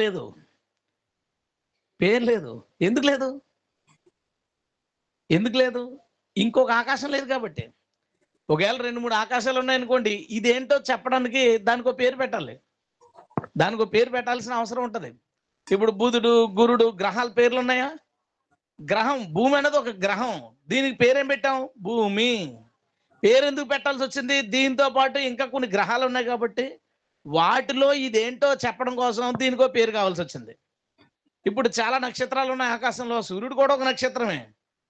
లేదు, పేరు లేదు. ఎందుకు లేదు? ఎందుకు లేదు? ఇంకొక ఆకాశం లేదు కాబట్టి. ఒకవేళ 2-3 ఆకాశాలు ఉన్నాయనుకోండి, ఇదేంటో చెప్పడానికి దానికో పేరు పెట్టాలి. దానికో పేరు పెట్టాల్సిన అవసరం ఉంటుంది. ఇప్పుడు బుధుడు, గురుడు గ్రహాల పేర్లు ఉన్నాయా? గ్రహం, భూమి అనేది ఒక గ్రహం. దీనికి పేరేం పెట్టాం? భూమి. పేరు ఎందుకు పెట్టాల్సి వచ్చింది? దీంతో పాటు ఇంకా కొన్ని గ్రహాలు ఉన్నాయి కాబట్టి వాటిలో ఇదేంటో చెప్పడం కోసం దీనికో పేరు కావాల్సి వచ్చింది. ఇప్పుడు చాలా నక్షత్రాలు ఉన్నాయి ఆకాశంలో, సూర్యుడు కూడా ఒక నక్షత్రమే.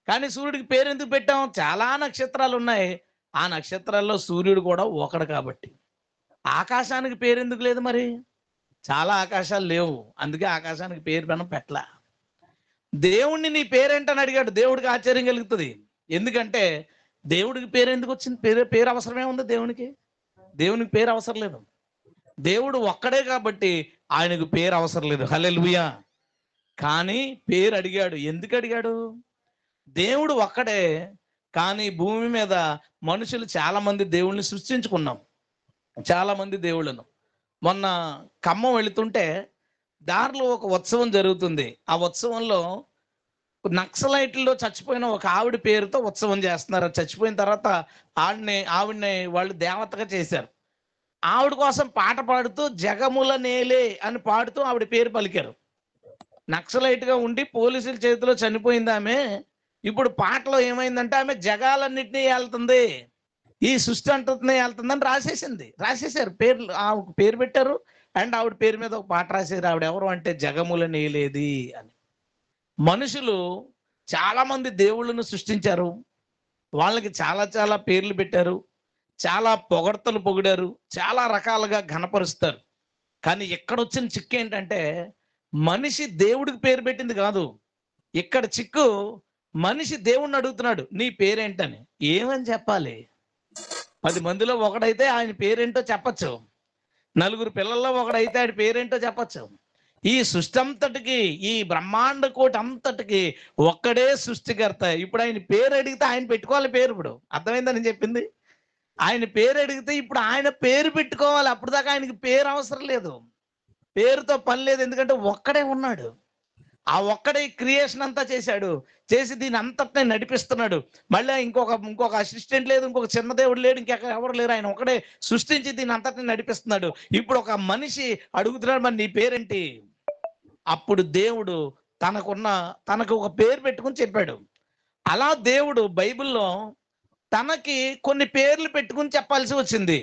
కానీ సూర్యుడికి పేరు ఎందుకు పెట్టాం? చాలా నక్షత్రాలు ఉన్నాయి, ఆ నక్షత్రాల్లో సూర్యుడు కూడా ఒకడు కాబట్టి. ఆకాశానికి పేరు ఎందుకు లేదు మరి? చాలా ఆకాశాలు లేవు, అందుకే ఆకాశానికి పేరు మనం పెట్టలా. దేవుణ్ణి నీ పేరేంటని అడిగాడు, దేవుడికి ఆశ్చర్యం కలుగుతుంది. ఎందుకంటే దేవుడికి పేరు ఎందుకు వచ్చింది? పేరు అవసరమే ఉంది దేవునికి? దేవునికి పేరు అవసరం లేదు. దేవుడు ఒక్కడే కాబట్టి ఆయనకు పేరు అవసరం లేదు. హల్లెలూయా. కానీ పేరు అడిగాడు. ఎందుకు అడిగాడు? దేవుడు ఒక్కడే, కానీ భూమి మీద మనుషులు చాలా మంది దేవుళ్ళని సృష్టించుకున్నాం, చాలా మంది దేవుళ్ళను. మొన్న ఖమ్మం వెళుతుంటే దారిలో ఒక ఉత్సవం జరుగుతుంది. ఆ ఉత్సవంలో నక్సలైట్లో చచ్చిపోయిన ఒక ఆవిడ పేరుతో ఉత్సవం చేస్తున్నారు. చచ్చిపోయిన తర్వాత ఆవిడని వాళ్ళు దేవతగా చేశారు. ఆవిడ కోసం పాట పాడుతూ జగముల నేలే అని పాడుతూ ఆవిడ పేరు పలికారు. నక్సలైట్గా ఉండి పోలీసుల చేతిలో చనిపోయింది ఆమె. ఇప్పుడు పాటలో ఏమైందంటే ఆమె జగాలన్నింటినీ వెళ్తుంది, ఈ సృష్టి అంతటినీ వెళ్తుందని రాసేసారు. పేరు పెట్టారు. అండ్ ఆవిడ పేరు మీద ఒక పాట రాశారు. ఆవిడ ఎవరు అంటే జగముల నేలేది అని. మనుషులు చాలా మంది దేవుళ్ళను సృష్టించారు, వాళ్ళకి చాలా చాలా పేర్లు పెట్టారు, చాలా పొగడ్తలు పొగిడారు, చాలా రకాలుగా ఘనపరుస్తారు. కానీ ఇక్కడ వచ్చిన చిక్కు ఏంటంటే మనిషి దేవుడికి పేరు పెట్టింది కాదు. ఇక్కడ చిక్కు, మనిషి దేవుణ్ణి అడుగుతున్నాడు నీ పేరేంటని. ఏమని చెప్పాలి? 10 మందిలో ఒకడైతే ఆయన పేరేంటో చెప్పచ్చు, 4 పిల్లల్లో ఒకడైతే ఆయన పేరేంటో చెప్పచ్చు. ఈ సృష్టి అంతటికి, ఈ బ్రహ్మాండ కోటి అంతటికి ఒక్కడే సృష్టికర్త. ఇప్పుడు ఆయన పేరు అడిగితే ఆయన పెట్టుకోవాలి పేరు. ఇప్పుడు అర్థమైందని చెప్పింది. ఆయన పేరు అడిగితే ఇప్పుడు ఆయన పేరు పెట్టుకోవాలి. అప్పుడు దాకా ఆయనకి పేరు అవసరం లేదు, పేరుతో పని లేదు. ఎందుకంటే ఒక్కడే ఉన్నాడు. ఆ ఒక్కడే క్రియేషన్ అంతా చేశాడు, చేసి దీని అంతటినే నడిపిస్తున్నాడు. మళ్ళీ ఇంకొక అసిస్టెంట్ లేదు, ఇంకొక చిన్న దేవుడు లేడు, ఎవరు లేరు. ఆయన ఒకడే సృష్టించి దీని అంతటిని నడిపిస్తున్నాడు. ఇప్పుడు ఒక మనిషి అడుగుతున్నాడు మరి నీ పేరేంటి? అప్పుడు దేవుడు తనకు ఒక పేరు పెట్టుకుని చెప్పాడు. అలా దేవుడు బైబిల్లో తనకి కొన్ని పేర్లు పెట్టుకుని చెప్పాల్సి వచ్చింది.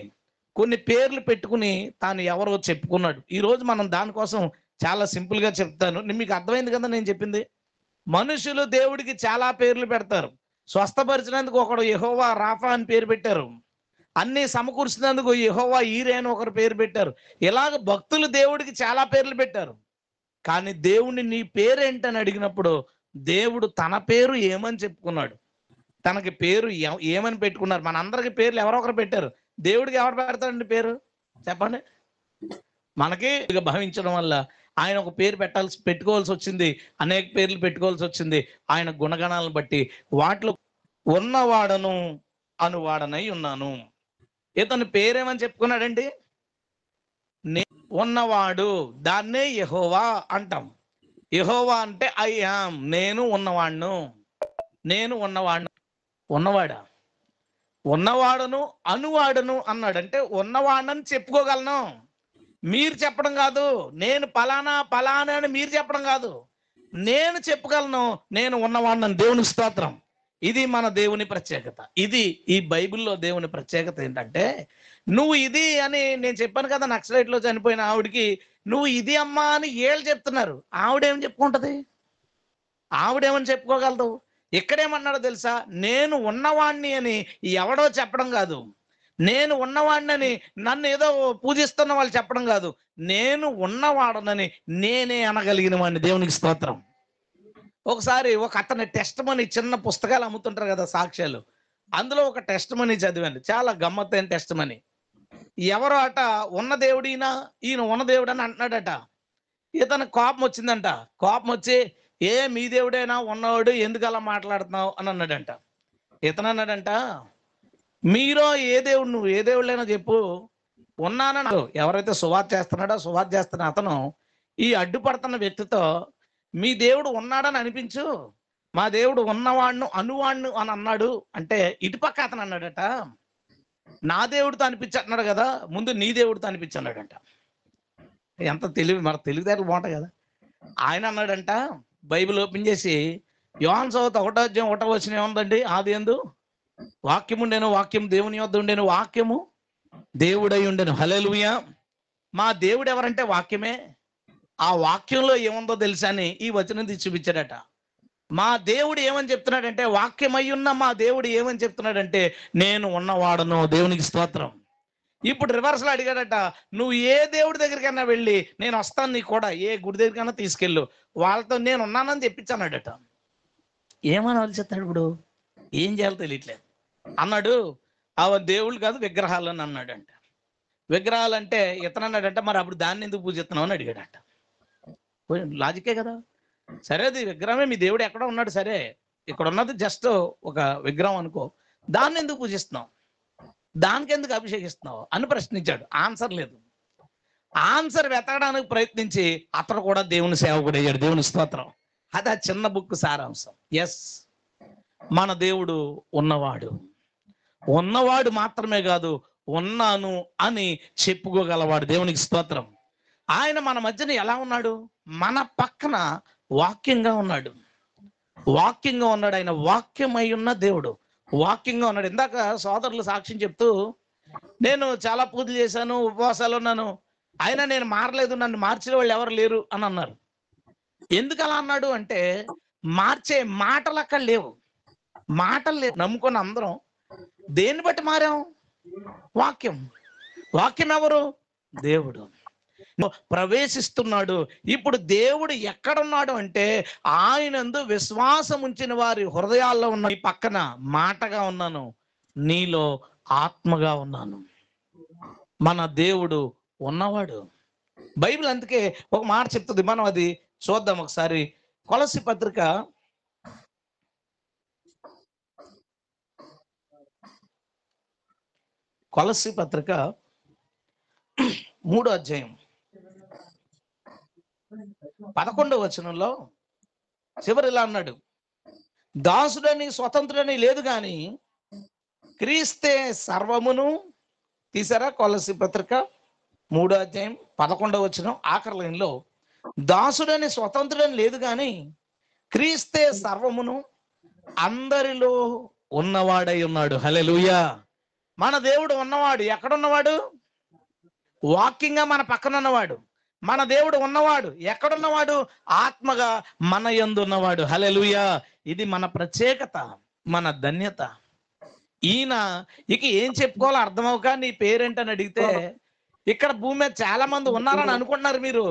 కొన్ని పేర్లు పెట్టుకుని తాను ఎవరో చెప్పుకున్నాడు. ఈరోజు మనం దానికోసం చాలా సింపుల్గా చెప్తాను. మీకు అర్థమైంది కదా నేను చెప్పింది? మనుషులు దేవుడికి చాలా పేర్లు పెడతారు. స్వస్థపరిచినందుకు ఒకడు యెహోవా రాఫా అని పేరు పెట్టారు. అన్ని సమకూర్చినందుకు యెహోవా ఈరే అని ఒకరు పేరు పెట్టారు. ఇలాగ భక్తులు దేవుడికి చాలా పేర్లు పెట్టారు. కానీ దేవుణ్ణి నీ పేరేంటని అడిగినప్పుడు దేవుడు తన పేరు ఏమని చెప్పుకున్నాడు. తనకి పేరు ఏమని పెట్టుకున్నారు. మనందరికి పేర్లు ఎవరో ఒకరు పెట్టారు. దేవుడికి ఎవరు పెడతారండి పేరు? చెప్పండి. మనకి భావించడం వల్ల ఆయన ఒక పేరు పెట్టుకోవాల్సి వచ్చింది, అనేక పేర్లు పెట్టుకోవాల్సి వచ్చింది. ఆయన గుణగణాలను బట్టి వాటిలో ఉన్నవాడను అనువాడనై ఉన్నాను. ఇతని పేరేమని చెప్పుకున్నాడండి? ఉన్నవాడు, దాన్నే యెహోవా అంటాం. యెహోవా అంటే ఐ యామ్, నేను ఉన్నవాడును, నేను ఉన్నవాడును. ఉన్నవాడా? ఉన్నవాడును అనువాడును అన్నాడంటే ఉన్నవాడని చెప్పుకోగలను. మీరు చెప్పడం కాదు, నేను పలానా పలానా అని మీరు చెప్పడం కాదు, నేను చెప్పగలను నేను ఉన్నవాడిని. దేవునికి స్తోత్రం. ఇది మన దేవుని ప్రత్యేకత. ఇది ఈ బైబిల్లో దేవుని ప్రత్యేకత ఏంటంటే, నువ్వు ఇది అని నేను చెప్పాను కదా, నక్సలైట్లో చనిపోయిన ఆవిడికి నువ్వు ఇది అమ్మా అని ఏళ్ళు చెప్తున్నారు. ఆవిడేమని చెప్పుకుంటది? ఆవిడేమని చెప్పుకోగలదు? ఇక్కడేమన్నాడో తెలుసా? నేను ఉన్నవాణ్ణి అని ఎవడో చెప్పడం కాదు, నేను ఉన్నవాడినని నన్ను ఏదో పూజిస్తున్న వాళ్ళు చెప్పడం కాదు, నేను ఉన్నవాడనని నేనే అనగలిగిన వాడిని. దేవునికి స్తోత్రం. ఒకసారి ఒక అతని టెస్ట్ మనీ, చిన్న పుస్తకాలు అమ్ముతుంటారు కదా సాక్ష్యాలు, అందులో ఒక టెస్ట్ మనీ చదివాను. చాలా గమ్మత్తైన టెస్ట్ మనీ. ఎవరో అట ఉన్న దేవుడినా, ఈయన ఉన్న దేవుడు అని అంటున్నాడట. ఇతను కోపం వచ్చిందంట. కోపం వచ్చి మీ దేవుడేనా ఉన్నవాడు, ఎందుకు అలా మాట్లాడుతున్నావు అని అన్నాడంట. ఇతను అన్నాడంట, మీరో ఏ దేవుడు, నువ్వు ఏ దేవుళ్ళైనా చెప్పు, ఉన్నానని. ఎవరైతే సువార్త చేస్తున్నాడో సువార్త చేస్తున్న అతను ఈ అడ్డుపడుతున్న వ్యక్తితో మీ దేవుడు ఉన్నాడని అనిపించు, మా దేవుడు ఉన్నవాడును అనువాడును అని అన్నాడు అంటే, ఇటుపక్క అతను అన్నాడట, నా దేవుడితో అనిపించన్నాడు కదా, ముందు నీ దేవుడితో అనిపించన్నాడంట. ఎంత తెలివి, మన తెలివితేటలు బాగుంటాయి కదా. ఆయన అన్నాడంట, బైబిల్ ఓపెన్ చేసి యోహాను సువార్త 1:1 ఏముందండి, ఆది యందు వాక్యము ఉండెను, వాక్యం దేవుని యొద్ద ఉండెను, వాక్యము దేవుడై ఉండెను. హల్లెలూయా. మా దేవుడు ఎవరంటే వాక్యమే. ఆ వాక్యంలో ఏముందో తెలుసా అని ఈ వచనం తీసి చూపించాడట. మా దేవుడు ఏమని చెప్తున్నాడంటే, వాక్యమై ఉన్న మా దేవుడు ఏమని చెప్తున్నాడంటే, నేను ఉన్నవాడను. దేవునికి స్తోత్రం. ఇప్పుడు రివర్స్లో అడిగాడట, నువ్వు ఏ దేవుడి దగ్గరికైనా వెళ్ళి నేను వస్తాను, నీ కూడా ఏ గుడి దగ్గరికైనా తీసుకెళ్ళు, వాళ్ళతో నేను ఉన్నానని చెప్పించాడట. ఏమని ఆలోచిస్తాడు ఇప్పుడు, ఏం చేయాలో తెలియట్లేదు. అన్నాడు, అవ దేవుళ్ళు కాదు విగ్రహాలు అని అన్నాడంట. విగ్రహాలు అంటే ఇతను అన్నాడంట, మరి అప్పుడు దాన్ని ఎందుకు పూజిస్తున్నావు అని అడిగాడట. లాజికే కదా. సరే, అది విగ్రహమే, మీ దేవుడు ఎక్కడ ఉన్నాడు, సరే ఇక్కడ ఉన్నది జస్ట్ ఒక విగ్రహం అనుకో, దాన్ని ఎందుకు పూజిస్తున్నావు, దానికి ఎందుకు అభిషేకిస్తున్నావు అని ప్రశ్నించాడు. ఆన్సర్ లేదు. ఆన్సర్ వెతకడానికి ప్రయత్నించి అతడు కూడా దేవుని సేవకుడు అయ్యాడు. దేవుని స్తోత్రం. అది ఆ చిన్న బుక్ సారాంశం. ఎస్, మన దేవుడు ఉన్నవాడు. ఉన్నవాడు మాత్రమే కాదు, ఉన్నాను అని చెప్పుకోగలవాడు. దేవునికి స్తోత్రం. ఆయన మన మధ్యన ఎలా ఉన్నాడు, మన పక్కన వాక్యంగా ఉన్నాడు. వాక్యంగా ఉన్నాడు. ఆయన వాక్యమై ఉన్న దేవుడు, వాక్యంగా ఉన్నాడు. ఇందాక సోదరులు సాక్ష్యం చెప్తూ, నేను చాలా పూజలు చేశాను, ఉపవాసాలు ఉన్నాను, అయినా నేను మారలేదు, నన్ను మార్చిన వాళ్ళు ఎవరు లేరు అని అన్నారు. ఎందుకు అలా అన్నాడు అంటే, మార్చే మాటలు అక్కడ లేవు. మాటలు లేవు. నమ్ముకొని అందరం దేన్ని బట్టి మారాం? వాక్యం. వాక్యం ఎవరు? దేవుడు ప్రవేశిస్తున్నాడు. ఇప్పుడు దేవుడు ఎక్కడున్నాడు అంటే, ఆయనందు విశ్వాసం ఉంచిన వారి హృదయాల్లో ఉన్న, నీ పక్కన మాటగా ఉన్నాను, నీలో ఆత్మగా ఉన్నాను. మన దేవుడు ఉన్నవాడు. బైబిల్ అందుకే ఒక మాట చెప్తుంది. మనం అది చూద్దాం ఒకసారి. కొలస్సీ పత్రిక 3:11 చివరి ఇలా అన్నాడు, దాసుడని స్వతంత్రుడని లేదు గాని క్రీస్తే సర్వమును. తీసారా? కొలస్సీ పత్రిక 3:11 ఆఖరి లైన్లో, దాసుడని స్వతంత్రుడని లేదు గాని క్రీస్తే సర్వమును అందరిలో ఉన్నవాడై ఉన్నాడు. హల్లెలూయా. మన దేవుడు ఉన్నవాడు. ఎక్కడున్నవాడు? వాక్యంగా మన పక్కన ఉన్నవాడు. మన దేవుడు ఉన్నవాడు. ఎక్కడున్నవాడు? ఆత్మగా మన యందు ఉన్నవాడు. హల్లెలూయా. ఇది మన ప్రత్యేకత, మన ధన్యత. ఈయన ఇక ఏం చెప్పుకోవాలో అర్థమవుక, నీ పేరేంటని అడిగితే, ఇక్కడ భూమి మీద చాలా మంది ఉన్నారని అనుకుంటున్నారు మీరు,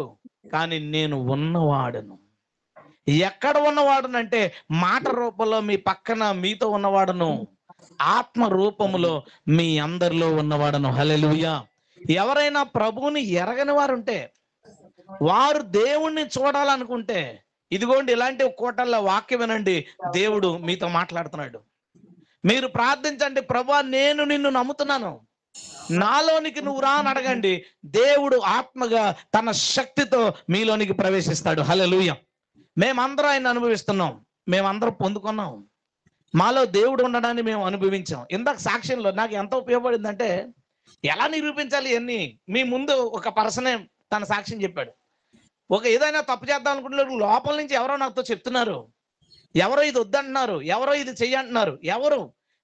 కానీ నేను ఉన్నవాడును. ఎక్కడ ఉన్నవాడునంటే, మాట రూపంలో మీ పక్కన మీతో ఉన్నవాడును, ఆత్మ రూపములో మీ అందరిలో ఉన్నవాడును. హల్లెలూయా. ఎవరైనా ప్రభువుని ఎరగని వారు ఉంటే, వారు దేవుణ్ణి చూడాలనుకుంటే, ఇదిగోండి ఇలాంటి కోటల్లో వాక్యం వినండి. దేవుడు మీతో మాట్లాడుతున్నాడు. మీరు ప్రార్థించండి, ప్రభువా నేను నిన్ను నమ్ముతున్నాను, నాలోనికి నువ్వు రా అని అడగండి. దేవుడు ఆత్మగా తన శక్తితో మీలోనికి ప్రవేశిస్తాడు. హల్లెలూయా. మేమందరం ఆయన అనుభవిస్తున్నాం, మేమందరం పొందుకున్నాం. మాలో దేవుడు ఉండడాన్ని మేము అనుభవించాం. ఇందాక సాక్ష్యంలో నాకు ఎంత ఉపయోగపడిందంటే, ఎలా నిరూపించాలి అన్ని. మీ ముందు ఒక పర్సనే తన సాక్ష్యం చెప్పాడు. ఒక ఏదైనా తప్పు చేద్దాం అనుకుంటే లోపల నుంచి ఎవరో నాతో చెప్తున్నారు, ఎవరో ఇది వద్దంటున్నారు, ఎవరో ఇది చెయ్యంటున్నారు. ఎవరు?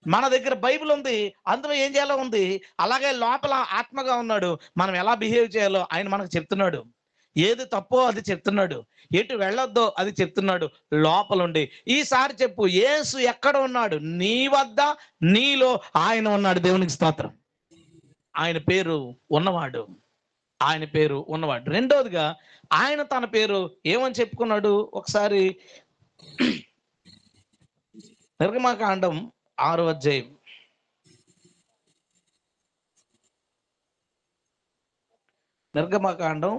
మన దగ్గర బైబిల్ ఉంది, అందులో ఏం చేయాలో ఉంది. అలాగే లోపల ఆత్మగా ఉన్నాడు, మనం ఎలా బిహేవ్ చేయాలో ఆయన మనకు చెప్తున్నాడు. ఏది తప్పో అది చెప్తున్నాడు, ఎటు వెళ్ళొద్దో అది చెప్తున్నాడు లోపలుండి. ఈసారి చెప్పు, యేసు ఎక్కడ ఉన్నాడు? నీ వద్ద, నీలో ఆయన ఉన్నాడు. దేవునికి స్తోత్రం. ఆయన పేరు ఉన్నవాడు. ఆయన పేరు ఉన్నవాడు. రెండోదిగా ఆయన తన పేరు ఏమని చెప్పుకున్నాడు? ఒకసారి నిర్గమకాండం 6వ అధ్యాయం. నిర్గమకాండం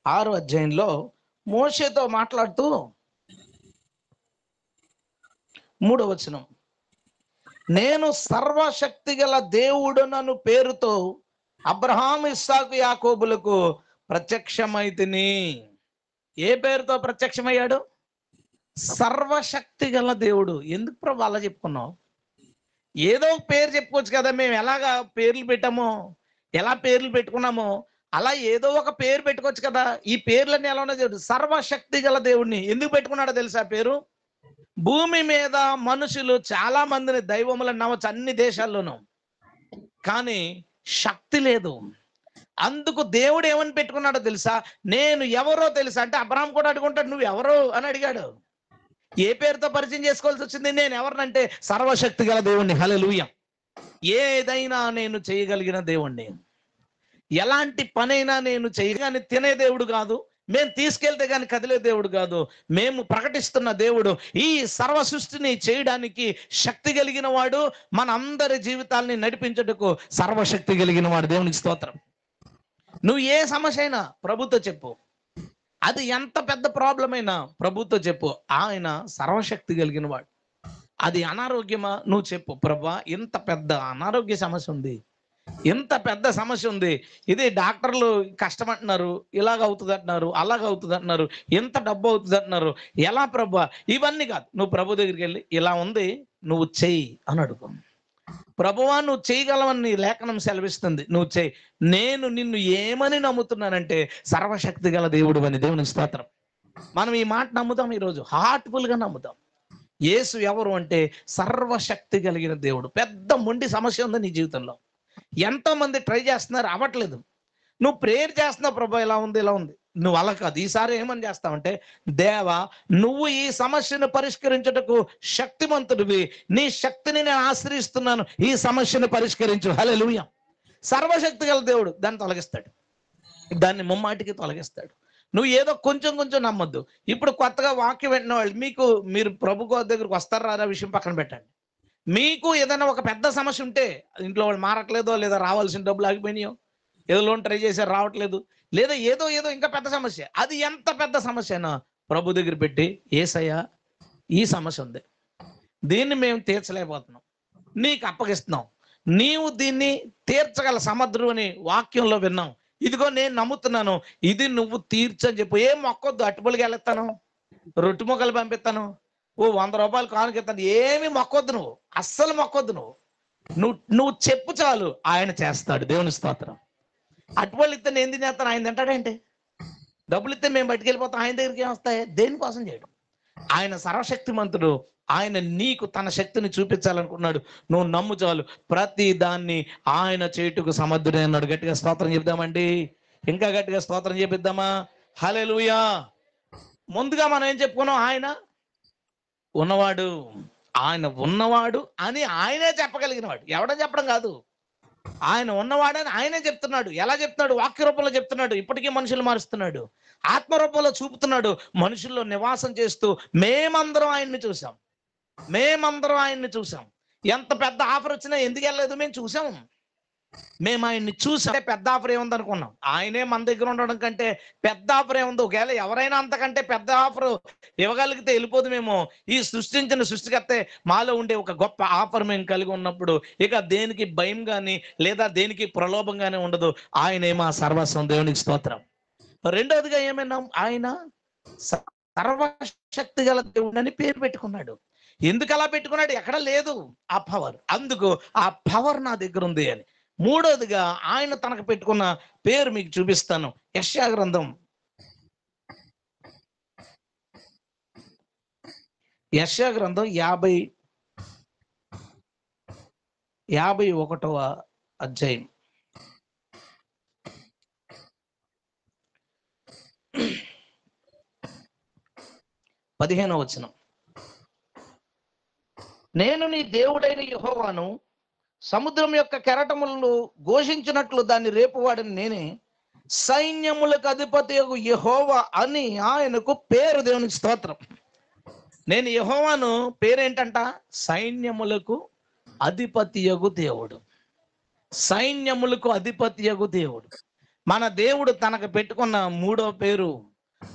6వ అధ్యాయంలో మోషేతో మాట్లాడుతూ 3వ వచనం, నేను సర్వశక్తి గల దేవుడునను పేరుతో అబ్రహాము, ఇస్సాకు, యాకోబులకు ప్రత్యక్షమైతిని. ఏ పేరుతో ప్రత్యక్షమయ్యాడు? సర్వశక్తి గల దేవుడు. ఎందుకు ప్రభు అలా చెప్పుకున్నావు? ఏదో ఒక పేరు చెప్పుకోవచ్చు కదా. మేము ఎలాగా పేర్లు పెట్టామో, ఎలా పేర్లు పెట్టుకున్నామో అలా ఏదో ఒక పేరు పెట్టుకోవచ్చు కదా. ఈ పేర్లన్నీ ఎలా ఉన్నాయి? దేవుడు సర్వశక్తి గల దేవుడిని ఎందుకు పెట్టుకున్నాడో తెలుసా పేరు? భూమి మీద మనుషులు చాలా మందిని దైవములను నమ్మచ్చు అన్ని దేశాల్లోనూ, కానీ శక్తి లేదు. అందుకు దేవుడు ఏమని పెట్టుకున్నాడో తెలుసా? నేను ఎవరో తెలుసా అంటే అబ్రహాం కూడా అడుగుంటాడు, నువ్వు ఎవరో అని అడిగాడు. ఏ పేరుతో పరిచయం చేసుకోవాల్సి వచ్చింది? నేను ఎవరినంటే సర్వశక్తి గల దేవుణ్ణి. హల్లెలూయా. ఏదైనా నేను చేయగలిగిన దేవుణ్ణి, ఎలాంటి పనైనా నేను చేయగానే తినే దేవుడు కాదు, మేము తీసుకెళ్తే కానీ కదిలే దేవుడు కాదు. మేము ప్రకటిస్తున్న దేవుడు ఈ సర్వ సృష్టిని చేయడానికి శక్తి కలిగిన వాడు, మన అందరి జీవితాల్ని నడిపించుటకు సర్వశక్తి కలిగిన వాడు. దేవునికి స్తోత్రం. నువ్వు ఏ సమస్య అయినా ప్రభుతో చెప్పు, అది ఎంత పెద్ద ప్రాబ్లం అయినా ప్రభుతో చెప్పు, ఆయన సర్వశక్తి కలిగిన వాడు. అది అనారోగ్యమా, నువ్వు చెప్పు, ప్రభా ఇంత పెద్ద అనారోగ్య సమస్య ఉంది, ఇంత పెద్ద సమస్య ఉంది, ఇది డాక్టర్లు కష్టమంటున్నారు, ఇలాగ అవుతుంది అంటున్నారు, అలాగ అవుతుంది అంటున్నారు, ఎంత డబ్బు అవుతుంది అంటున్నారు, ఎలా ప్రభా? ఇవన్నీ కాదు, నువ్వు ప్రభు దగ్గరికి వెళ్ళి ఇలా ఉంది నువ్వు చెయ్యి అని అడుగు. ప్రభువా నువ్వు చేయగలవని లేఖనం సెలవిస్తుంది, నువ్వు చెయ్యి. నేను నిన్ను ఏమని నమ్ముతున్నానంటే సర్వశక్తి గల దేవుడు అని. దేవునికి స్తోత్రం. మనం ఈ మాట నమ్ముతాం, ఈరోజు హార్ట్ఫుల్ గా నమ్ముతాం. యేసు ఎవరు అంటే సర్వశక్తి కలిగిన దేవుడు. పెద్ద మొండి సమస్య ఉంది నీ జీవితంలో, ఎంతో మంది ట్రై చేస్తున్నారు, అవ్వట్లేదు. నువ్వు ప్రేయర్ చేస్తున్నావు, ప్రభు ఇలా ఉంది ఇలా ఉంది, నువ్వు అలా కాదు. ఈసారి ఏమని చేస్తావంటే, దేవా నువ్వు ఈ సమస్యను పరిష్కరించుటకు శక్తిమంతుడివి, నీ శక్తిని నేను ఆశ్రయిస్తున్నాను, ఈ సమస్యను పరిష్కరించు. హల్లెలూయా. సర్వశక్తి గల దేవుడు దాన్ని తొలగిస్తాడు, దాన్ని ముమ్మాటికి తొలగిస్తాడు. నువ్వు ఏదో కొంచెం కొంచెం నమ్మొద్దు. ఇప్పుడు కొత్తగా వాక్యం వింటున్న వాళ్ళు మీరు ప్రభు దగ్గరికి వస్తారా అనే విషయం పక్కన పెట్టండి. మీకు ఏదైనా ఒక పెద్ద సమస్య ఉంటే, ఇంట్లో వాళ్ళు మారట్లేదో, లేదా రావాల్సిన డబ్బులు ఆగిపోయినాయో, ఏదో లోన్ ట్రై చేశారు రావట్లేదు, లేదా ఏదో ఇంకా పెద్ద సమస్య, అది ఎంత పెద్ద సమస్య అయినా ప్రభు దగ్గర పెట్టి, యేసయ్యా ఈ సమస్య ఉంది, దీన్ని మేము తీర్చలేకపోతున్నాం, నీకు అప్పగిస్తున్నాం, నీవు దీన్ని తీర్చగల సమర్థుడు అని వాక్యంలో విన్నాం, ఇదిగో నేను నమ్ముతున్నాను, ఇది నువ్వు తీర్చని చెప్పు. ఏం మొక్కొద్దు, అట్టుబడికి వెళ్ళేస్తాను, రొట్టె మొక్కలు పంపిస్తాను, ఓ 100 రూపాయలు కానుకెత్తాను, ఏమి మొక్కొద్దు, నువ్వు అస్సలు మొక్కొద్దు. నువ్వు చెప్పు చాలు, ఆయన చేస్తాడు. దేవుని స్తోత్రం. అటుపళ్ళు ఇస్తే నేను తినేస్తాను, ఆయన తింటాడేంటి? డబ్బులు ఇస్తే మేము బయటికి ఆయన దగ్గరికి ఏం వస్తాయి? దేనికోసం చేయడం? ఆయన సర్వశక్తిమంతుడు, ఆయన నీకు తన శక్తిని చూపించాలనుకున్నాడు. నువ్వు నమ్ము చాలు, ప్రతి దాన్ని ఆయన చేటుకు సమర్థుడే అన్నాడు. గట్టిగా స్తోత్రం చెప్దామండి, ఇంకా గట్టిగా స్తోత్రం చేపిద్దామా? హల్లెలూయా. ముందుగా మనం ఏం చెప్పుకున్నాం? ఆయన ఉన్నవాడు, ఆయన ఉన్నవాడు అని ఆయనే చెప్పగలిగిన వాడు, ఎవడో చెప్పడం కాదు. ఆయన ఉన్నవాడని ఆయనే చెప్తున్నాడు. ఎలా చెప్తున్నాడు? వాక్య రూపంలో చెప్తున్నాడు. ఇప్పటికీ మనుషులు మారుస్తున్నాడు, ఆత్మ రూపంలో చూపుతున్నాడు, మనుషుల్లో నివాసం చేస్తూ మేమందరం ఆయన్ని చూసాం. ఎంత పెద్ద ఆఫర్ వచ్చినా ఎందుకు వెళ్ళలేదు? మేము ఆయన్ని చూసాం. పెద్ద ఆఫర్ ఏముంది అనుకున్నాం, ఆయనే మన దగ్గర ఉండడం కంటే పెద్ద ఆఫర్ ఏముంది? ఒకవేళ ఎవరైనా అంతకంటే పెద్ద ఆఫర్ ఇవ్వగలిగితే వెళ్ళిపోదుమేమో. ఈ సృష్టించిన సృష్టికర్తే మాలో ఉండే ఒక గొప్ప ఆఫర్ మేము కలిగి ఉన్నప్పుడు ఇక దేనికి భయం కానీ లేదా దేనికి ప్రలోభం కానీ ఉండదు. ఆయనే మా సర్వస్వం. దేవునికి స్తోత్రం. రెండవదిగా ఏమైనా, ఆయన సర్వశక్తి గల దేవుడు అని పేరు పెట్టుకున్నాడు. ఎందుకు అలా పెట్టుకున్నాడు? ఎక్కడ లేదు ఆ పవర్, అందుకు ఆ పవర్ నా దగ్గర ఉంది అని. మూడవదిగా ఆయన తనకు పెట్టుకున్న పేరు మీకు చూపిస్తాను. యెషయా గ్రంథం 51వ అధ్యాయం 15వ వచనం. నేను నీ దేవుడైన యెహోవాను, సముద్రం యొక్క కెరటములను ఘోషించినట్లు దాన్ని రేపువాడని నేనే, సైన్యములకు అధిపతి యెహోవా అని ఆయనకు పేరు. దేవునికి స్తోత్రం. నేను యెహోవాను, పేరేంటంట? సైన్యములకు అధిపతియగు దేవుడు. సైన్యములకు అధిపతియగు దేవుడు. మన దేవుడు తనకు పెట్టుకున్న మూడో పేరు,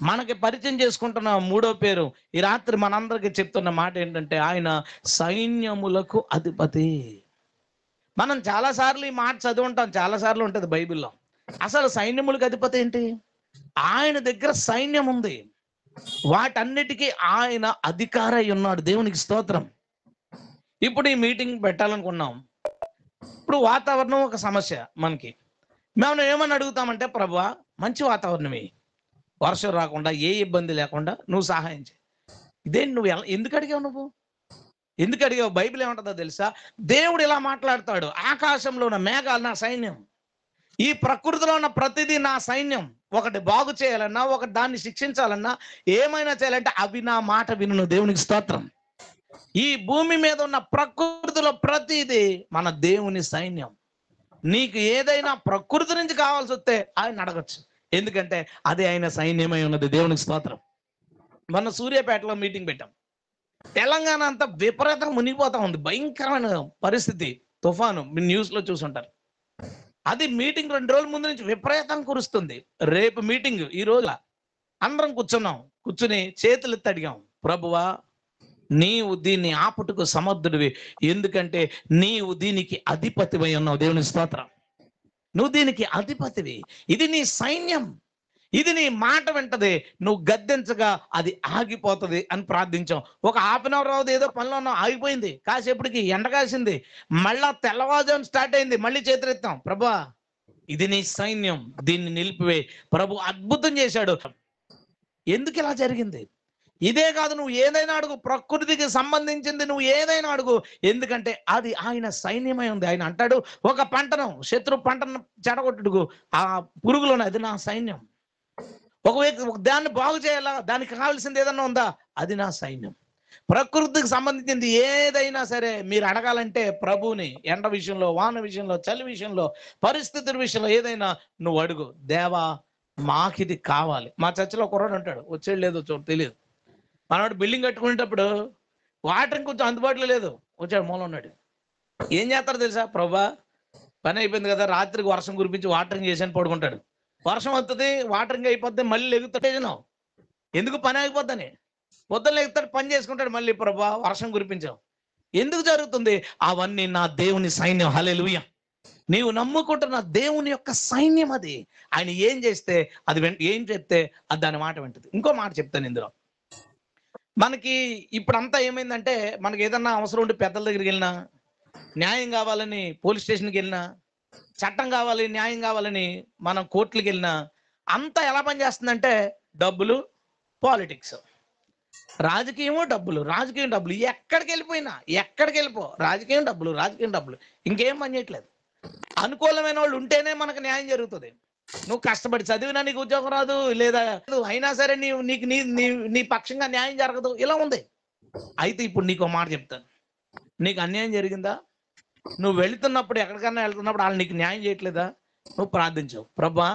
మనకి పరిచయం చేసుకుంటున్న మూడో పేరు, ఈ రాత్రి మనందరికి చెప్తున్న మాట ఏంటంటే ఆయన సైన్యములకు అధిపతి. మనం చాలాసార్లు ఈ మాట చదువుంటాం, చాలాసార్లు ఉంటుంది బైబిల్లో. అసలు సైన్యములకు అధిపతి ఏంటి? ఆయన దగ్గర సైన్యం ఉంది. వాటన్నిటికీ ఆయన అధికారై ఉన్నాడు. దేవునికి స్తోత్రం. ఇప్పుడు ఈ మీటింగ్ పెట్టాలనుకున్నాం. ఇప్పుడు వాతావరణం ఒక సమస్య మనకి. మేము ఏమని అడుగుతామంటే, ప్రభువా మంచి వాతావరణమే, వర్షం రాకుండా ఏ ఇబ్బంది లేకుండా నువ్వు సహాయం చేయి. ఇదేంటి నువ్వు ఎందుకు అడిగావు? నువ్వు ఎందుకు అడిగావు? బైబిల్ ఏమంటుందో తెలుసా? దేవుడు ఇలా మాట్లాడతాడు, ఆకాశంలో ఉన్న మేఘాలు నా సైన్యం, ఈ ప్రకృతిలో ఉన్న ప్రతిదీ నా సైన్యం. ఒకటి బాగు చేయాలన్నా, ఒకటి దాన్ని శిక్షించాలన్నా, ఏమైనా చేయాలంటే అవి నా మాట విను. దేవునికి స్తోత్రం. ఈ భూమి మీద ఉన్న ప్రకృతిలో ప్రతిదీ మన దేవుని సైన్యం. నీకు ఏదైనా ప్రకృతి నుంచి కావాల్సి వస్తే ఆయన అడగచ్చు, ఎందుకంటే అదే ఆయన సైన్యమై ఉన్నది. దేవునికి స్తోత్రం. మొన్న సూర్యాపేటలో మీటింగ్ పెట్టాం. తెలంగాణ అంతా విపరీతంగా మునిగిపోతా ఉంది, భయంకరమైన పరిస్థితి, తుఫాను. మీరు న్యూస్లో చూసుంటారు. అది మీటింగ్ 2 రోజుల ముందు నుంచి విపరీతంగా కురుస్తుంది. రేపు మీటింగ్, ఈ రోజు అందరం కూర్చుని చేతులు ఎత్తి అడిగాం, ప్రభువా నీవు దీన్ని ఆపుటకు సమర్థుడివి, ఎందుకంటే నీవు దీనికి అధిపతివై ఉన్నావు. దేవుని స్తోత్రం. నువ్వు దీనికి అధిపతివి, ఇది నీ సైన్యం, ఇది నీ మాట వింటది, నువ్వు గద్దించగా అది ఆగిపోతుంది అని ప్రార్థించాం. ఒక హాఫ్ అన్ అవర్ అవుతుంది, ఏదో పనిలో ఉన్నాం, ఆగిపోయింది. కాసేపటికి ఎండ కాసింది, మళ్ళా తెల్లవారుజామున స్టార్ట్ అయింది. మళ్ళీ చేతులెత్తాం, ప్రభువా ఇది నీ సైన్యం, దీన్ని నిలిపివే. ప్రభు అద్భుతం చేశాడు. ఎందుకు ఇలా జరిగింది? ఇదే కాదు, నువ్వు ఏదైనా అడుగు, ప్రకృతికి సంబంధించింది నువ్వు ఏదైనా అడుగు, ఎందుకంటే అది ఆయన సైన్యమై ఉంది. ఆయన అంటాడు, ఒక పంటను, శత్రు పంటను చెడగొట్టుడుకు ఆ పురుగులోనే, అది నా సైన్యం. ఒక దాన్ని బాగు చేయాలా, దానికి కావాల్సింది ఏదన్నా ఉందా, అది నా సైన్యం. ప్రకృతికి సంబంధించింది ఏదైనా సరే మీరు అడగాలంటే ప్రభువుని, ఎండ విషయంలో, వాన విషయంలో, చలి విషయంలో, పరిస్థితుల విషయంలో ఏదైనా నువ్వు అడుగు. దేవా మాకిది కావాలి. మా చర్చిలో కుర్రాడు ఉంటాడు, వచ్చేది లేదో తెలియదు. మనవాడు బిల్డింగ్ కట్టుకునేటప్పుడు వాటర్ కొంచెం అందుబాటులో లేదు, వచ్చాడు, మూలం ఉన్నాడు. ఏం చేస్తారో తెలుసా? ప్రభా పని అయిపోయింది కదా, రాత్రికి వర్షం కురిపించి వాటరింగ్ చేసాను పడుకుంటాడు. వర్షం వస్తుంది, వాటరింగ్ అయిపోద్ది, మళ్ళీ లెగుతాడు. ఎందుకు? పని అయిపోద్దని. పొద్దున్న లెగుతాడు, పని చేసుకుంటాడు, మళ్ళీ ప్రభా వర్షం కురిపించావు. ఎందుకు జరుగుతుంది? అవన్నీ నా దేవుని సైన్యం. హల్లెలూయా. నీవు నమ్ముకుంటున్న దేవుని యొక్క సైన్యం అది. ఆయన ఏం చేస్తే అది ఏం చెప్తే అది దాని మాట వింటది. ఇంకో మాట చెప్తాను ఇందులో. మనకి ఇప్పుడంతా ఏమైందంటే, మనకి ఏదన్నా అవసరం ఉంటే పెద్దల దగ్గరికి వెళ్ళినా, న్యాయం కావాలని పోలీస్ స్టేషన్కి వెళ్ళినా, చట్టం కావాలి, న్యాయం కావాలని మనం కోర్టులకు వెళ్ళినా, అంతా ఎలా పనిచేస్తుందంటే డబ్బులు, పాలిటిక్స్, రాజకీయమో డబ్బులు, రాజకీయం డబ్బులు. ఎక్కడికి వెళ్ళిపో, రాజకీయం డబ్బులు, ఇంకేం పని చేయట్లేదు. అనుకూలమైన వాళ్ళు ఉంటేనే మనకు న్యాయం జరుగుతుంది. నువ్వు కష్టపడి చదివినా నీకు ఉద్యోగం రాదు, లేదా అయినా సరే నీకు నీ పక్షంగా న్యాయం జరగదు. ఇలా ఉంది. అయితే ఇప్పుడు నీకు ఒక మాట చెప్తాను. నీకు అన్యాయం జరిగిందా? నువ్వు వెళుతున్నప్పుడు, ఎక్కడికన్నా వెళ్తున్నప్పుడు వాళ్ళు నీకు న్యాయం చేయట్లేదా? నువ్వు ప్రార్థించవు, ప్రభా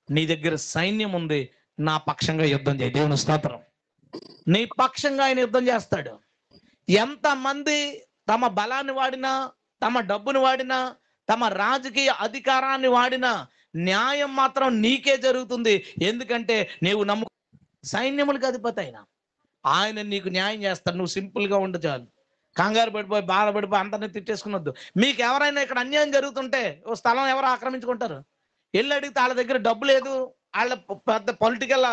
నీ దగ్గర సైన్యం ఉంది, నా పక్షంగా యుద్ధం చేయి. దేవుని స్తోత్రం. నీ పక్షంగా ఆయన యుద్ధం చేస్తాడు. ఎంతమంది తమ బలాన్ని వాడినా, తమ డబ్బును వాడినా, తమ రాజకీయ అధికారాన్ని వాడినా, న్యాయం మాత్రం నీకే జరుగుతుంది. ఎందుకంటే నీవు సైన్యములకు అధిపతి ఆయన నీకు న్యాయం చేస్తాడు. నువ్వు సింపుల్గా ఉండు చాలు. కంగారు పడిపోయి, బాధపడిపోయి అందరినీ తిట్టేసుకున్నద్దు. మీకు ఎవరైనా ఇక్కడ అన్యాయం జరుగుతుంటే, ఓ స్థలం ఎవరు ఆక్రమించుకుంటారు, వెళ్ళి అడిగితే వాళ్ళ దగ్గర డబ్బు లేదు, వాళ్ళ పెద్ద పొలిటికల్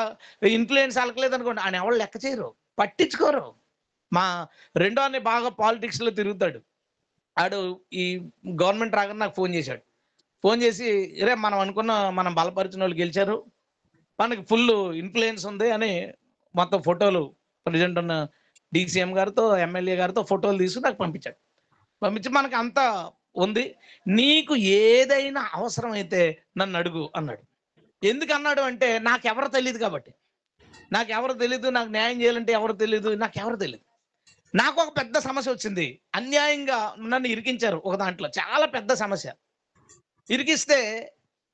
ఇన్ఫ్లుయెన్స్ వాళ్ళకి లేదు అనుకోండి, ఆయన ఎవరు లెక్క చేయరు, పట్టించుకోరు. మా రెండో అన్ని బాగా పాలిటిక్స్లో తిరుగుతాడు. ఆడు ఈ గవర్నమెంట్ రాగానే నాకు ఫోన్ చేశాడు. ఫోన్ చేసి, రే మనం బలపరిచిన వాళ్ళు గెలిచారు, మనకి ఫుల్ ఇన్ఫ్లుయెన్స్ ఉంది అని మొత్తం ఫోటోలు, ప్రెసిడెంట్ ఉన్న DCM గారితో, ఎమ్మెల్యే గారితో ఫోటోలు తీసుకుని నాకు పంపించి మనకు అంతా ఉంది, నీకు ఏదైనా అవసరమైతే నన్ను అడుగు అన్నాడు. ఎందుకు అన్నాడు అంటే, నాకెవరు తెలియదు కాబట్టి. నాకు న్యాయం చేయాలంటే ఎవరు తెలియదు, నాకెవరు తెలియదు. నాకు ఒక పెద్ద సమస్య వచ్చింది, అన్యాయంగా నన్ను ఇరికించారు ఒక దాంట్లో, చాలా పెద్ద సమస్య. ఇరికిస్తే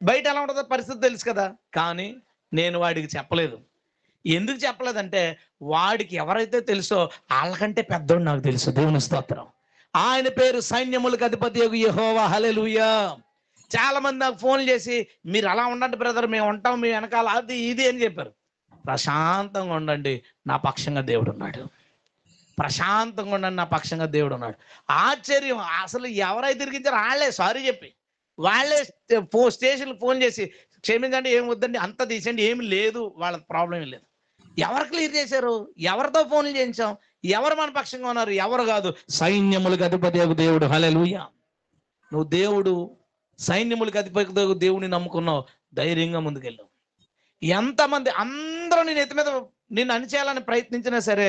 బయట ఎలా ఉంటుందో పరిస్థితి తెలుసు కదా, కానీ నేను వాడికి చెప్పలేదు. ఎందుకు చెప్పలేదంటే, వాడికి ఎవరైతే తెలుసో వాళ్ళకంటే పెద్దోడు నాకు తెలుసు. దేవుని స్తోత్రం. ఆయన పేరు సైన్యములకు అధిపతి యెహోవా. హల్లెలూయా. చాలా మంది నాకు ఫోన్ చేసి, మీరు అలా ఉండండి బ్రదర్, మేము ఉంటాం మీ వెనకాల, అది ఇది అని చెప్పారు. ప్రశాంతంగా ఉండండి, నా పక్షంగా దేవుడు ఉన్నాడు. ప్రశాంతంగా ఉండండి, నా పక్షంగా దేవుడు ఉన్నాడు. ఆశ్చర్యం, అసలు ఎవరైతే తిరిగించారో వాళ్ళే సారీ చెప్పి, వాళ్ళే స్టేషన్కి ఫోన్ చేసి, క్షమించండి, ఏం వద్దండి, అంత తీసేయండి, ఏమి లేదు, వాళ్ళ ప్రాబ్లం ఏం లేదు. ఎవరు క్లియర్ చేశారు? ఎవరితో ఫోన్లు చేయించాం? ఎవరు మన పక్షంగా ఉన్నారు? ఎవరు కాదు, సైన్యములకు అధిపతి దేవుడు. హల్లెలూయా. నువ్వు దేవుడు సైన్యములకు అధిపతి దేవుడిని నమ్ముకున్నావు, ధైర్యంగా ముందుకెళ్ళావు. ఎంతమంది అందరూ నీ నెత్తి మీద నిన్ను అణిచేయాలని ప్రయత్నించినా సరే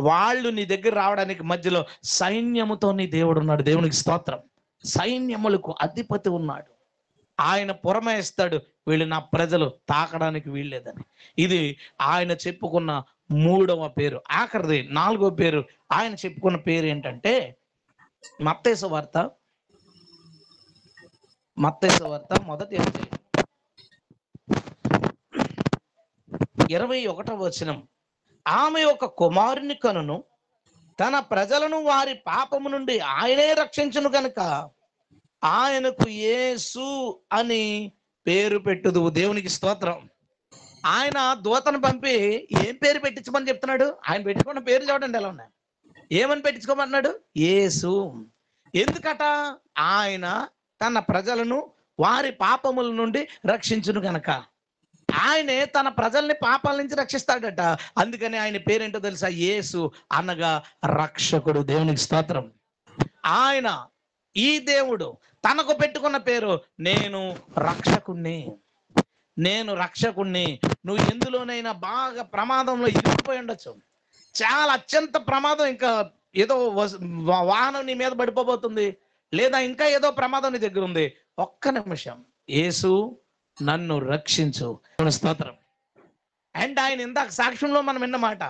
వాళ్ళు నీ దగ్గర రావడానికి మధ్యలో సైన్యముతో నీ దేవుడు ఉన్నాడు. దేవునికి స్తోత్రం. సైన్యములకు అధిపతి ఉన్నాడు. ఆయన పురమాయిస్తాడు, వీళ్ళు నా ప్రజలు తాకడానికి వీల్లేదని. ఇది ఆయన చెప్పుకున్న 3వ పేరు. ఆఖరిది 4వ పేరు. ఆయన చెప్పుకున్న పేరు ఏంటంటే మత్తయి సువార్త మొదటి అధ్యాయం 21వ వచనం. ఆమె ఒక కుమారుని కనును, తన ప్రజలను వారి పాపము నుండి ఆయనే రక్షించును కనుక ఆయనకు యేసు అని పేరు పెట్టుదు. దేవునికి స్తోత్రం. ఆయన దూతను పంపి ఏం పేరు పెట్టించమని చెప్తున్నాడు? ఆయన పెట్టుకున్న పేరు చూడండి ఎలా ఉన్నాయి. ఏమని పెట్టించుకోమన్నాడు? యేసు. ఎందుకట? ఆయన తన ప్రజలను వారి పాపముల నుండి రక్షించును గనక. ఆయనే తన ప్రజల్ని పాపాల నుంచి రక్షిస్తాడట. అందుకని ఆయన పేరేంటో తెలుసా? యేసు అనగా రక్షకుడు. దేవునికి స్తోత్రం. ఆయన, ఈ దేవుడు తనకు పెట్టుకున్న పేరు నేను రక్షకుణ్ణి. నువ్వు ఎందులోనైనా బాగా ప్రమాదంలో ఇరుక్కుపోయి ఉండొచ్చు. చాలా అత్యంత ప్రమాదం, ఇంకా ఏదో వాహనం నీ మీద పడిపోబోతుంది, లేదా ఇంకా ఏదో ప్రమాదం నీ దగ్గర ఉంది. ఒక్క నిమిషం, యేసు నన్ను రక్షించు. స్తోత్రం. అండ్ ఆయన ఇందాక సాక్ష్యంలో మనం విన్నమాట,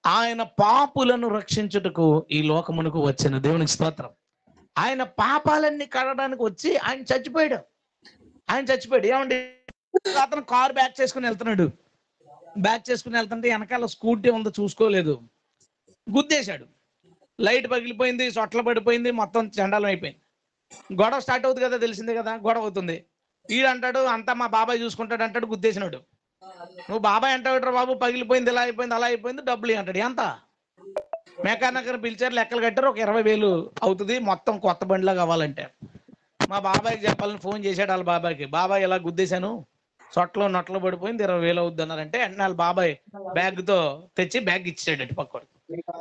ఆయన పాపులను రక్షించుటకు ఈ లోకమునకు వచ్చిన. దేవునికి స్తోత్రం. ఆయన పాపాలన్నీ కడగడానికి వచ్చి ఆయన చచ్చిపోయాడు. ఏమండి, అతను కారు బ్యాక్ చేసుకుని వెళ్తున్నాడు. వెళ్తుంటే వెనకాల స్కూటీ ఉందో చూసుకోలేదు, గుద్దేశాడు. లైట్ పగిలిపోయింది, సొట్ల పడిపోయింది, మొత్తం చండాలం అయిపోయింది. గొడవ స్టార్ట్ అవుతుంది కదా, తెలిసిందే కదా, గొడవ అవుతుంది. ఈడంటాడు అంతా మా బాబాయ్ చూసుకుంటాడు అంటాడు, గుద్దేసినాడు. నువ్వు బాబాయ్ అంటావు బాబు, పగిలిపోయింది, ఇలా అయిపోయింది, అలా అయిపోయింది, డబ్బులు అంటాడు. ఎంత? మెకానిక్ పిలిచారు, లెక్కలు కట్టారు, ఒక 20,000 అవుతుంది మొత్తం కొత్త బండిలా కావాలంటే. మా బాబాయ్కి చెప్పాలని ఫోన్ చేశాడు వాళ్ళ బాబాయ్కి. బాబాయ్ ఇలా గుద్దేశాను, సొట్లో నొట్లో పడిపోయింది, 20,000 అవుద్ది అన్నారంటే వాళ్ళ బాబాయ్ బ్యాగ్తో తెచ్చి బ్యాగ్ ఇచ్చాడు. పక్కడు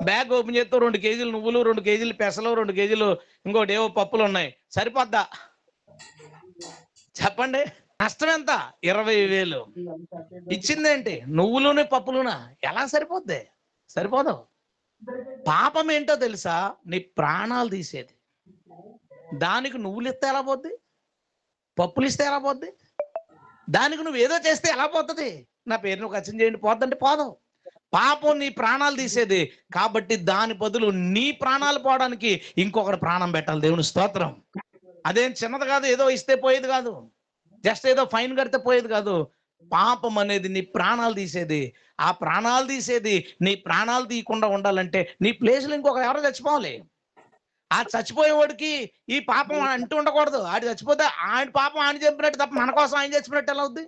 బ్యాగ్ ఓపెన్ చేస్తూ 2 కేజీలు నువ్వులు, 2 కేజీలు పెసలు, 2 కేజీలు ఇంకోటి ఏవో పప్పులు ఉన్నాయి. సరిపోద్దా చెప్పండి? నష్టం ఎంత? 20,000. ఇచ్చిందేంటి? నువ్వులునే పప్పులునా? ఎలా సరిపోద్ది? సరిపోదు. పాపం ఏంటో తెలుసా? నీ ప్రాణాలు తీసేది. దానికి నువ్వులు ఇస్తే ఎలా పోద్ది? పప్పులు ఇస్తే ఎలా పోద్ది? దానికి నువ్వు ఏదో చేస్తే ఎలా పోతుంది? నా పేరు నువ్వు ఖర్చు చేయండి పోద్దంటే పోదు. పాపం నీ ప్రాణాలు తీసేది. కాబట్టి దాని బదులు నీ ప్రాణాలు పోవడానికి ఇంకొకటి ప్రాణం పెట్టాలి. దేవుని స్తోత్రం. అదేం చిన్నది కాదు, ఏదో ఇస్తే పోయేది కాదు, జస్ట్ ఏదో ఫైన్ కడితే పోయేది కాదు. పాపం అనేది నీ ప్రాణాలు తీసేది. ఆ ప్రాణాలు తీసేది నీ ప్రాణాలు తీయకుండా ఉండాలంటే నీ ప్లేస్లో ఇంకొక ఎవరో చచ్చిపోవాలి. ఆ చచ్చిపోయేవాడికి ఈ పాపం అంటూ ఉండకూడదు. ఆడు చచ్చిపోతే ఆయన పాపం ఆయన చెప్పినట్టు తప్ప మన కోసం ఆయన చచ్చిపోయినట్టు ఎలా అవుద్ది?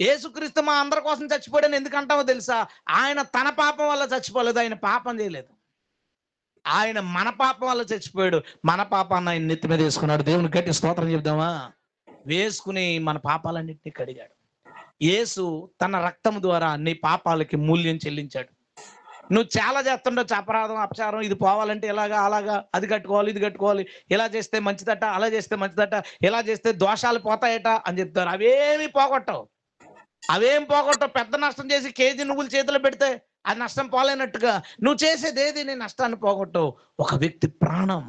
యేసుక్రీస్తు మా అందరి కోసం చచ్చిపోయాడని ఎందుకంటామో తెలుసా? ఆయన తన పాపం వల్ల చచ్చిపోలేదు, ఆయన పాపం చేయలేదు. ఆయన మన పాపం వల్ల చచ్చిపోయాడు. మన పాపాన్ని ఆయన నెత్తి మీద వేసుకున్నాడు. దేవుని గట్టి స్తోత్రం చెప్దామా? వేసుకుని మన పాపాలన్నింటినీ కడిగాడు. యేసు తన రక్తం ద్వారా నీ పాపాలకి మూల్యం చెల్లించాడు. నువ్వు చాలా చేస్తుండొచ్చు, అపరాధం, అపచారం, ఇది పోవాలంటే ఇలాగా అలాగా, అది కట్టుకోవాలి, ఇది కట్టుకోవాలి, ఇలా చేస్తే మంచిదట, అలా చేస్తే మంచిదట, ఇలా చేస్తే దోషాలు పోతాయట అని చెప్తారు. అవేమి పోగొట్టవు. పెద్ద నష్టం చేసి కేజీ నువ్వులు చేతిలో పెడితే అది నష్టం పోలేనట్టుగా నువ్వు చేసేది ఏది నీ నష్టాన్ని పోగొట్టవు. ఒక వ్యక్తి ప్రాణం,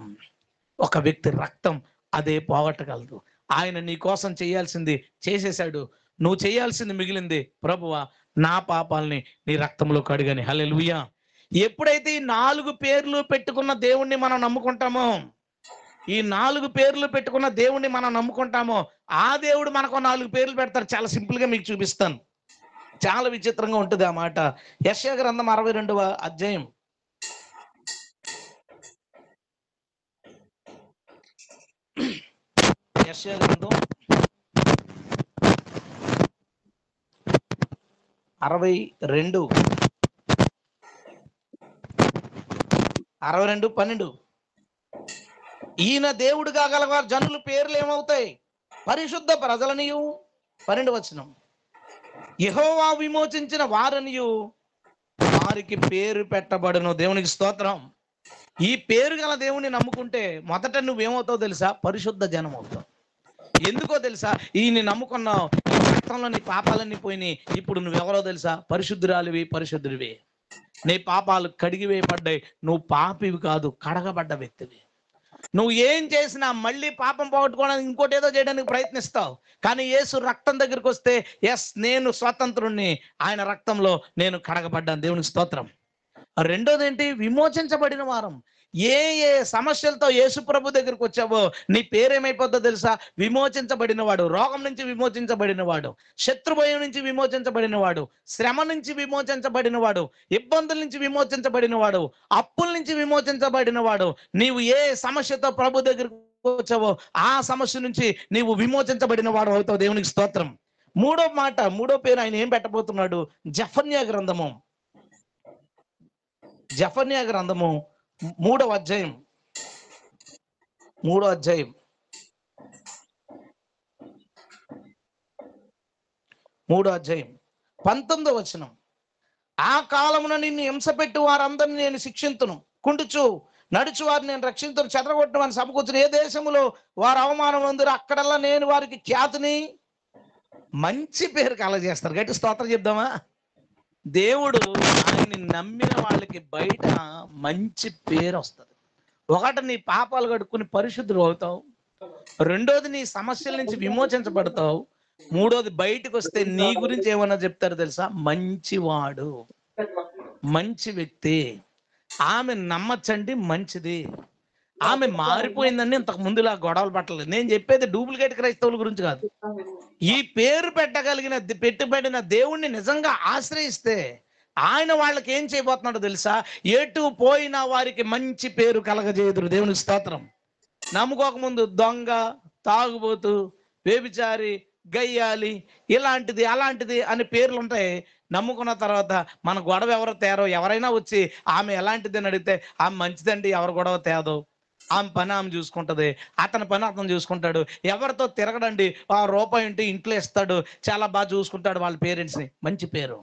ఒక వ్యక్తి రక్తం, అదే పోగొట్టగలదు. ఆయన నీ కోసం చేయాల్సింది చేసేసాడు. నువ్వు చేయాల్సింది మిగిలింది. ప్రభువా, నా పాపాలని నీ రక్తంలో కడుగని. హల్లెలూయా. ఎప్పుడైతే ఈ 4 పేర్లు పెట్టుకున్న దేవుణ్ణి మనం నమ్ముకుంటామో, ఈ 4 పేర్లు పెట్టుకున్న దేవుణ్ణి మనం నమ్ముకుంటామో, ఆ దేవుడు మనకు 4 పేర్లు పెడతారు. చాలా సింపుల్ గా మీకు చూపిస్తాను. చాలా విచిత్రంగా ఉంటుంది ఆ మాట. యెషయా గ్రంథం 62వ అధ్యాయం. యెషయా గ్రంథం 62:12. ఈయన దేవుడు కాగలవారు జనుల పేర్లు ఏమవుతాయి? పరిశుద్ధ ప్రజలనియు. 12వ వచనం. యెహోవా విమోచించిన వారనియు వారికి పేరు పెట్టబడును. దేవునికి స్తోత్రం. ఈ పేరు గల దేవుని నమ్ముకుంటే మొదట నువ్వేమవుతావు తెలుసా? పరిశుద్ధ జనం అవుతావు. ఎందుకో తెలుసా? ఈయన్ని నమ్ముకున్నావు, ఈ రక్తంలో నీ పాపాలన్నీ పోయినాయి. ఇప్పుడు నువ్వెవరో తెలుసా? పరిశుద్ధురాలివి, పరిశుద్ధుడివి. నీ పాపాలు కడిగి వేయబడ్డాయి. నువ్వు పాపివి కాదు, కడగబడ్డ వ్యక్తివి. నువ్వు ఏం చేసినా మళ్ళీ పాపం పోగొట్టుకోవడానికి ఇంకోటి ఏదో చేయడానికి ప్రయత్నిస్తావు. కానీ యేసు రక్తం దగ్గరికి వస్తే, ఎస్, నేను స్వతంత్రుణ్ణి, ఆయన రక్తంలో నేను కడగబడ్డాను. దేవునికి స్తోత్రం. రెండోది ఏంటి? విమోచించబడిన వారం. ఏ ఏ సమస్యలతో యేసు ప్రభు దగ్గరికి వచ్చావో నీ పేరేమైపోద్దో తెలుసా? విమోచించబడిన వాడు. రోగం నుంచి విమోచించబడిన వాడు, శత్రుభయం నుంచి విమోచించబడిన వాడు, శ్రమ నుంచి విమోచించబడిన వాడు, ఇబ్బందుల నుంచి విమోచించబడిన వాడు, అప్పుల నుంచి విమోచించబడిన వాడు. నీవు ఏ సమస్యతో ప్రభు దగ్గరికి వచ్చావో ఆ సమస్య నుంచి నీవు విమోచించబడిన వాడు అవుతావు. దేవునికి స్తోత్రం. మూడో పేరు ఆయన ఏం పెట్టబోతున్నాడు? జెఫన్యా గ్రంథము. జెఫన్యా గ్రంథము 3వ అధ్యాయం 19వ వచనం. ఆ కాలమున నిన్ను హింసపెట్టు వారందరిని నేను శిక్షింతును, కుండుచు నడుచు వారిని నేను రక్షించును, చెదరగొట్టిన వారిని సమకూర్చును. ఏ దేశములో వారు అవమానం అందరూ అక్కడల్లా నేను వారికి ఖ్యాతిని, మంచి పేరు కలగజేస్తారు. గట్టి స్తోత్రం చెప్దామా? దేవుడు ఆయన్ని నమ్మిన వాళ్ళకి బయట మంచి పేరు వస్తుంది. ఒకటి, నీ పాపాలు కడుక్కుని పరిశుద్ధులు అవుతావు. రెండోది, నీ సమస్యల నుంచి విమోచించబడతావు. మూడోది, బయటకు వస్తే నీ గురించి ఏమన్నా చెప్తారు తెలుసా? మంచివాడు, మంచి వ్యక్తి, ఆమె నమ్మచ్చండి, మంచిది, ఆమె మారిపోయిందని ఇంతకు ముందులా గొడవలు పట్టలేదు. నేను చెప్పేది డూప్లికేట్ క్రైస్తవుల గురించి కాదు. ఈ పేరు పెట్టుబడిన దేవుణ్ణి నిజంగా ఆశ్రయిస్తే ఆయన వాళ్ళకి ఏం చేయబోతున్నాడో తెలుసా? ఎటు పోయినా వారికి మంచి పేరు కలగజేయుదురు. దేవునికి స్తోత్రం. నమ్ముకోకముందు దొంగ, తాగుబోతు, వ్యభిచారి, గయ్యాలి, ఇలాంటిది అలాంటిది అని పేర్లు ఉంటాయి. నమ్ముకున్న తర్వాత మన గొడవ ఎవరో తేరో, ఎవరైనా వచ్చి ఆమె ఎలాంటిది అని అడిగితే ఆమె మంచిదండి, ఎవరు గొడవ తేదో, ఆమె పని ఆమె చూసుకుంటది, అతని పని అతను చూసుకుంటాడు, ఎవరితో తిరగడండి, ఆ రూపాయి ఉంటే ఇంట్లో ఇస్తాడు, చాలా బాగా చూసుకుంటాడు వాళ్ళ పేరెంట్స్ని. మంచి పేరు.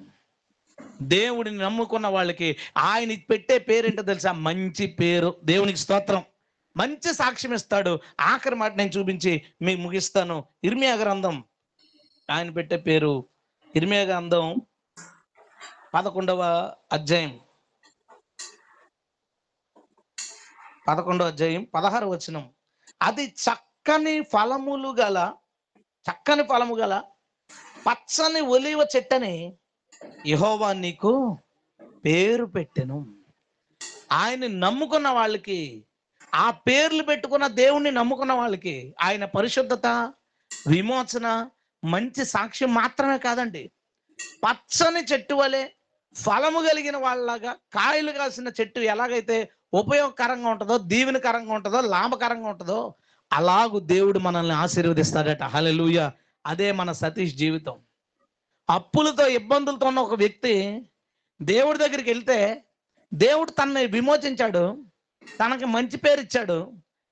దేవుడిని నమ్ముకున్న వాళ్ళకి ఆయన పెట్టే పేరేంటో తెలుసా? మంచి పేరు. దేవునికి స్తోత్రం. మంచి సాక్ష్యం ఇస్తాడు. ఆఖరి మాట నేను చూపించి మీకు ముగిస్తాను. ఇర్మియా గ్రంథం, ఆయన పెట్టే పేరు ఇర్మియా గ్రంథం 11వ అధ్యాయం 16వ వచనం. అది చక్కని ఫలము గల పచ్చని ఒలీవ చెట్టని యెహోవా నీకు పేరు పెట్టెను. ఆయన్ని నమ్ముకున్న వాళ్ళకి, ఆ పేర్లు పెట్టుకున్న దేవుణ్ణి నమ్ముకున్న వాళ్ళకి ఆయన పరిశుద్ధత, విమోచన, మంచి సాక్ష్యం మాత్రమే కాదండి, పచ్చని చెట్టు వలె ఫలము కలిగిన వాళ్ళలాగా, కాయలు కాసిన చెట్టు ఎలాగైతే ఉపయోగకరంగా ఉంటుందో, దీవెనకరంగా ఉంటుందో, లాభకరంగా ఉంటుందో, అలాగూ దేవుడు మనల్ని ఆశీర్వదిస్తాడట. హల్లెలూయా. అదే మన సతీష్ జీవితం. అప్పులతో, ఇబ్బందులతో ఉన్న ఒక వ్యక్తి దేవుడి దగ్గరికి వెళ్తే దేవుడు తనని విమోచించాడు, తనకి మంచి పేరు ఇచ్చాడు,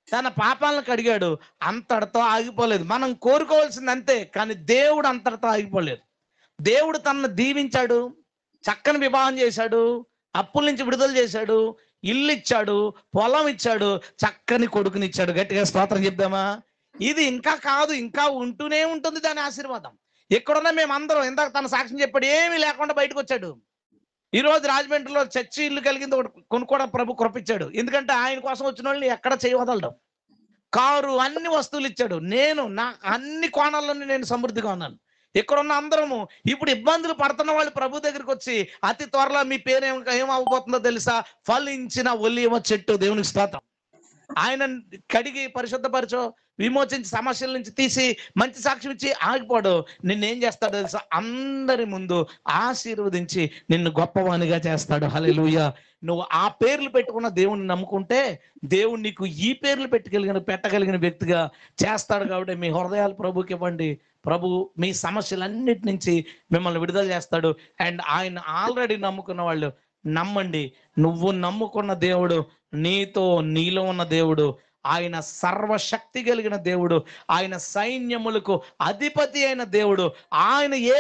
తన పాపాలను కడిగాడు. అంతటితో ఆగిపోలేదు. మనం కోరుకోవాల్సింది అంతే, కానీ దేవుడు అంతటితో ఆగిపోలేదు. దేవుడు తనను దీవించాడు, చక్కని వివాహం చేశాడు, అప్పుల నుంచి విడుదల చేశాడు, ఇల్లు ఇచ్చాడు, పొలం ఇచ్చాడు, చక్కని కొడుకునిచ్చాడు. గట్టిగా స్తోత్రం చెప్దామా? ఇది ఇంకా కాదు, ఇంకా ఉంటూనే ఉంటుంది దాని ఆశీర్వాదం. ఎక్కడున్నా మేమందరం, ఇందాక తన సాక్ష్యం చెప్పాడు, ఏమీ లేకుండా బయటకు వచ్చాడు. ఈ రోజు రాజమండ్రిలో చర్చి ఇల్లు కలిగింది ఒకటి కొనుక్కోవడం ప్రభు కృపించాడు. ఎందుకంటే ఆయన కోసం వచ్చిన వాళ్ళని ఎక్కడ చేయవదలడం. కారు, అన్ని వస్తువులు ఇచ్చాడు. నా అన్ని కోణాల్లోనే నేను సమృద్ధిగా ఉన్నాను. ఇక్కడున్న అందరము ఇప్పుడు ఇబ్బందులు పడుతున్న వాళ్ళు ప్రభు దగ్గరికి వచ్చి, అతి త్వరలో మీ పేరు ఏమవబోతుందో తెలుసా? ఫలించిన ఒలీవ చెట్టు. దేవునికి స్తోత్రం. ఆయన కడిగి పరిశుద్ధపరచో, విమోచించి, సమస్యల నుంచి తీసి మంచి సాక్ష్యం ఇచ్చి ఆగిపోడు. నిన్నేం చేస్తాడో తెలుసా? అందరి ముందు ఆశీర్వదించి నిన్ను గొప్పవానిగా చేస్తాడు. హల్లెలూయా. నువ్వు ఆ పేర్లు పెట్టుకున్న దేవుణ్ణి నమ్ముకుంటే దేవుడు నీకు ఈ పేర్లు పెట్టగలిగిన వ్యక్తిగా చేస్తాడు. కాబట్టి మీ హృదయాలు ప్రభుకి ఇవ్వండి. ప్రభు మీ సమస్యలన్నిటి నుంచి మిమ్మల్ని విడుదల చేస్తాడు. అండ్ ఆయన ఆల్రెడీ నమ్ముకున్న వాళ్ళు నమ్మండి. నువ్వు నమ్ముకున్న దేవుడు, నీలో ఉన్న దేవుడు, ఆయన సర్వశక్తి కలిగిన దేవుడు, ఆయన సైన్యములకు అధిపతి అయిన దేవుడు. ఆయన ఏ